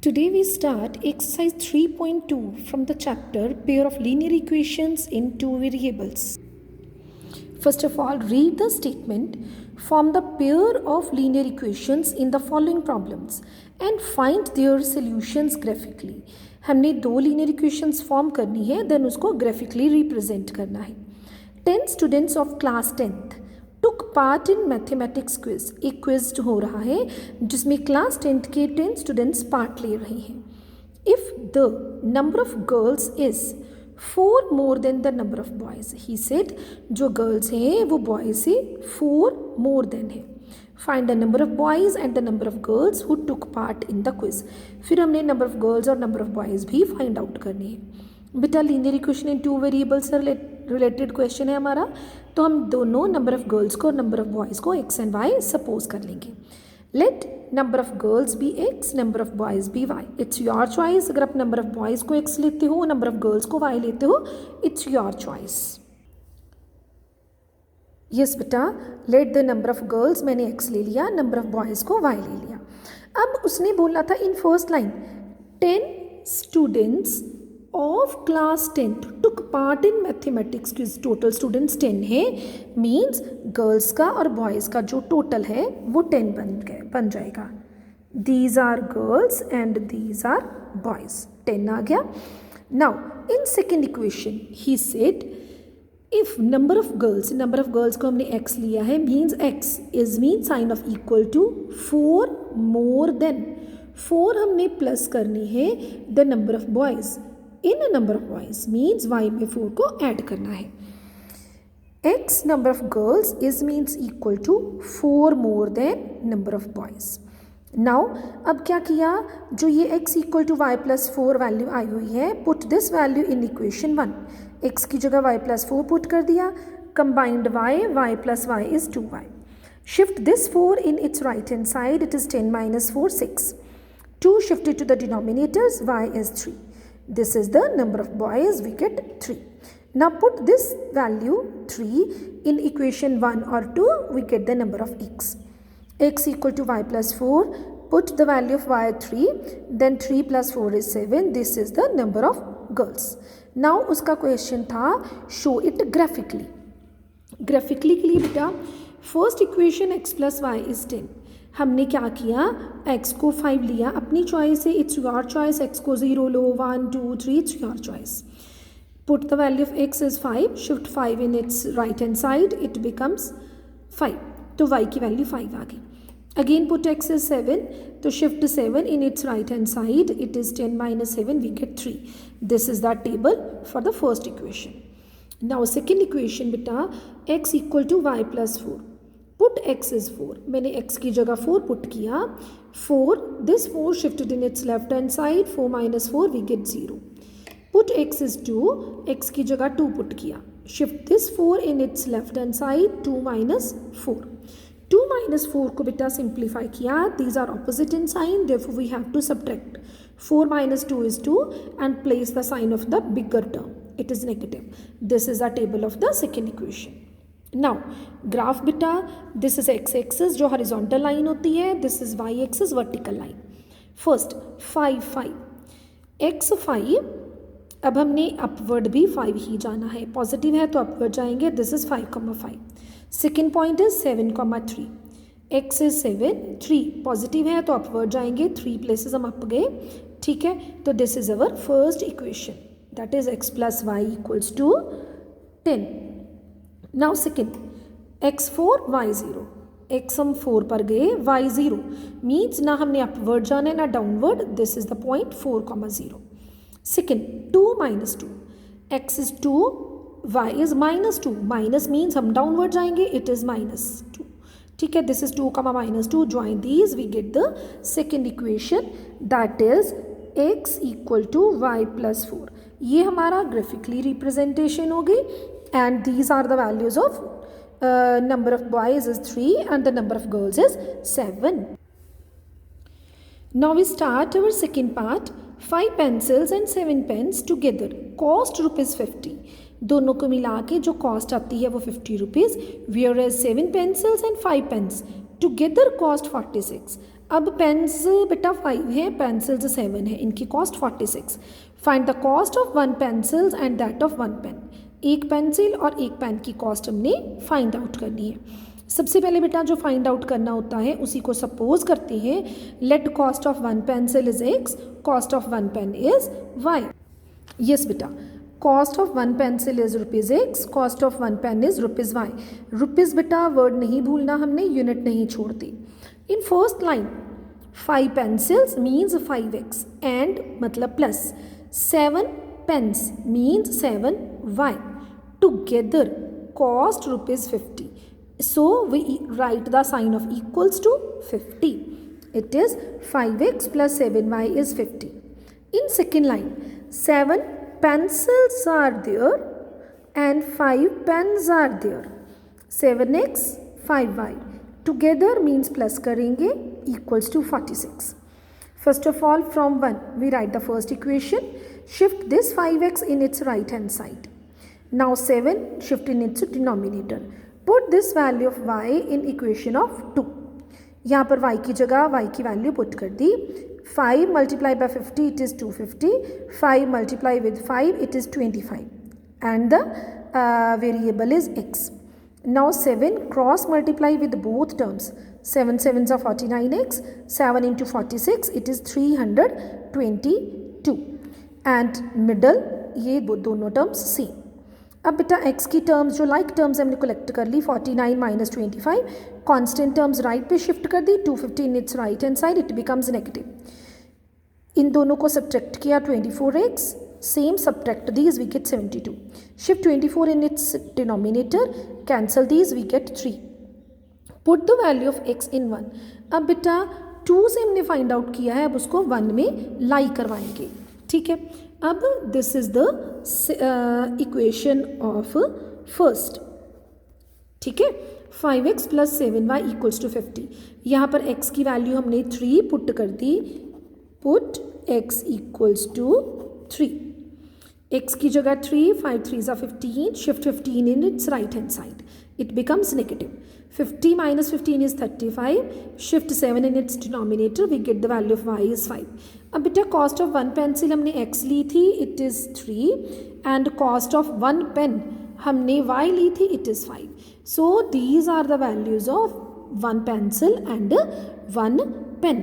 Today we start exercise 3.2 from the chapter pair of linear equations in two variables. First of all, read the statement, form the pair of linear equations in the following problems and find their solutions graphically. हमने दो linear equations form करनी है, then उसको graphically represent करना है. 10 students of class 10th took part in mathematics quiz. एक quiz हो रहा है जिसमें class 10th के 10 students part ले रहे हैं. If the number of girls is 4 more than the number of boys, he said जो girls हैं वो boys से 4 more than है. Find the number of boys and the number of girls who took part in the quiz. फिर हमने number of girls और number of boys भी find out करनी है. बेटा linear equation in two variables से related question है हमारा, तो हम दोनों नंबर ऑफ गर्ल्स को और नंबर ऑफ बॉयज़ को एक्स एंड वाई सपोज कर लेंगे. Let number of girls be x, number of boys be y. It's your choice. अगर आप नंबर ऑफ बॉयज़ को एक्स लेते हो, नंबर ऑफ गर्ल्स को वाई लेते हो, इट्स योर चॉइस. यस बेटा, let the number of girls, मैंने एक्स ले लिया, नंबर ऑफ बॉयज़ को वाई ले लिया. अब उसने बोला था इन first line 10 students of class 10th took part in mathematics quiz. Total students 10 है, मीन्स गर्ल्स का और बॉयज़ का जो टोटल है वो 10 बन जाएगा. These are girls and these are boys. 10 आ गया. Now in second equation he said if number of girls को हमने x लिया है, means x is mean sign of equal to 4 more than. 4 हमने प्लस करनी है the number of boys in a number of boys, means y में 4 को add करना है. x number of girls is means equal to 4 more than number of boys. Now अब क्या किया, जो ये x equal to y plus 4 value आई हुई है, put this value in equation 1. x की जगह y प्लस 4 पुट कर दिया. Combined y plus y is 2y. Shift this 4 in its right hand side, it is 10 minus 4 6. 2 shifted to the denominators, y is 3. This is the number of boys, we get 3. Now put this value 3 in equation 1 or 2, we get the number of x. X equal to y plus 4, put the value of y 3, then 3 plus 4 is 7, this is the number of girls. Now उसका question था show it graphically. Graphically के लिए बेटा first equation x plus y is 10. हमने क्या किया, x को 5 लिया, अपनी चॉइस है, इट्स योर चॉइस. x को 0 लो, 1 2 3, it's your choice. Put the value of x is 5, shift 5 in its right hand side, it becomes 5. तो y की वैल्यू 5 आ गई. अगेन पुट x इज 7, तो shift 7 in its right hand side, it is 10 minus 7, we get 3. This is the table for the first equation. Now second equation बेटा x equal to y plus 4. Put x is 4, मैंने x की जगह 4 put किया. 4, this 4 shifted in its left hand side, 4 minus 4 we get 0. Put x is 2, x की जगह 2 put किया. Shift this 4 in its left hand side, 2 minus 4. 2 minus 4 को बेटा simplify किया. These are opposite in sign, therefore we have to subtract. 4 minus 2 is 2 and place the sign of the bigger term, it is negative. This is the table of the second equation. Now graph बेटा, this is x axis जो horizontal line होती है, this is y axis vertical line. First 5 5 x 5. अब हमने upward भी 5 ही जाना है, positive है तो अपवर्ड जाएंगे. This is 5,5. Second point is 7,3. x is 7 3, positive है तो अपवर्ड जाएंगे, 3 प्लेसेस हम अप गए. ठीक है, तो this is our first equation, that is x plus y equals to 10. Now second x4 y0. x हम 4 पर गए, y0 मीन्स ना हमने अपवर्ड जाना है ना downward. This is the point 4,0. Second 2 minus 2. x is 2, y is -2. Minus means हम downward जाएंगे, इट इज -2. ठीक है, this is 2, -2. Join these, we get the second equation, that is x equal to y plus 4. ये हमारा graphically representation हो गई. And these are the values of number of boys is 3 and the number of girls is 7. Now we start our second part. 5 pencils and 7 pens together cost ₹50. दोनों को मिला के जो cost आती है वो 50 rupees. Whereas 7 pencils and 5 pens together cost 46. अब pens बेटा 5 है, पेंसिल्स 7 है, इनकी cost 46। Find the cost of 1 pencils and that of 1 pen. एक पेंसिल और एक पेन की कॉस्ट हमने फाइंड आउट करनी है। सबसे पहले बेटा जो फाइंड आउट करना होता है उसी को सपोज करते हैं। Let cost of 1 pencil is x, cost of 1 pen is y। Yes बेटा, cost of 1 pencil is ₹x, cost of 1 pen is ₹y। Rupees बेटा वर्ड नहीं भूलना हमने, यूनिट नहीं छोड़ती। In first line 5 pencils means 5x and मतलब plus 7 pens means 7y. Together cost ₹50. So we write the sign of equals to 50. It is 5x plus 7y is 50. In second line 7 pencils are there and 5 pens are there. 7x 5y. Together means plus करेंगे equals to 46. First of all from 1 we write the first equation. Shift this 5x in its right hand side. Now 7 shift in its denominator. Put this value of y in equation of 2. यहाँ पर y की जगह y की value put कर दी। 5 multiplied by 50 it is 250. 5 multiplied with 5 it is 25 and the variable is x. Now 7 cross multiply with both terms. 7 7s are 49x. 7 into 46 it is 322 and middle ये दोनों terms same. अब बेटा x की terms जो like terms हमने collect कर ली 49 minus 25, constant terms right पे शिफ्ट कर दी, 250 it's right hand side it becomes negative. इन दोनों को सब्ट्रैक्ट किया 24x, same subtract these we get 72. Shift 24 in its denominator, cancel these we get 3. Put the value of x in 1. अब बेटा 2 से हमने फाइंड आउट किया है, अब उसको 1 में लाई करवाएंगे। ठीक है, अब this is the equation of first. ठीक है, 5x plus 7y equals to 50। यहाँ पर x की वैल्यू हमने 3 पुट कर दी। Put x equals to 3। x की जगह 3, 5 3s are 15, shift 15 in its right hand side, it becomes negative. 50 minus 15 is 35, shift 7 in its denominator, we get the value of y is 5. अब बेटा cost of 1 pencil हमने x ली थी, it is 3 and cost of 1 pen हमने y ली थी, it is 5. So these are the values of 1 pencil and 1 pen.